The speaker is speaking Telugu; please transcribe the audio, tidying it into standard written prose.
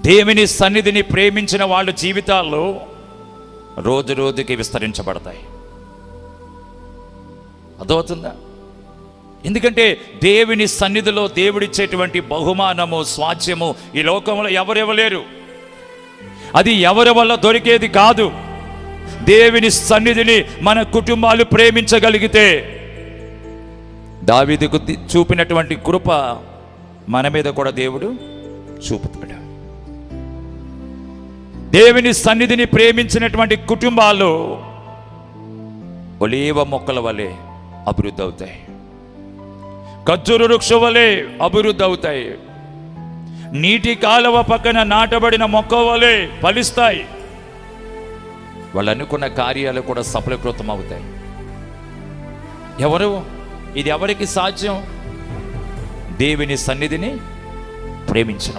దేవుని సన్నిధిని ప్రేమించిన వాళ్ళ జీవితాల్లో రోజు రోజుకి విస్తరించబడతాయి. అర్థమవుతుందా? ఎందుకంటే దేవుని సన్నిధిలో దేవుడిచ్చేటువంటి బహుమానము, స్వాస్థ్యము ఈ లోకంలో ఎవరెవలేరు. అది ఎవరి వల్ల దొరికేది కాదు. దేవుని సన్నిధిని మన కుటుంబాలు ప్రేమించగలిగితే దావీదుకు చూపినటువంటి కృప మన మీద కూడా దేవుడు చూపుతాడు. దేవుని సన్నిధిని ప్రేమించినటువంటి కుటుంబాలు ఒలీవ మొక్కల వలె అభివృద్ధి అవుతాయి, ఖర్జూర వృక్షం వలె అభివృద్ధి అవుతాయి, నీటి కాలువ పక్కన నాటబడిన మొక్క వలె ఫలిస్తాయి. వాళ్ళు అనుకున్న కార్యాలు కూడా సఫలీకృతం అవుతాయి. ఇది ఎవరికి సాధ్యం? దేవుని సన్నిధిని ప్రేమించిన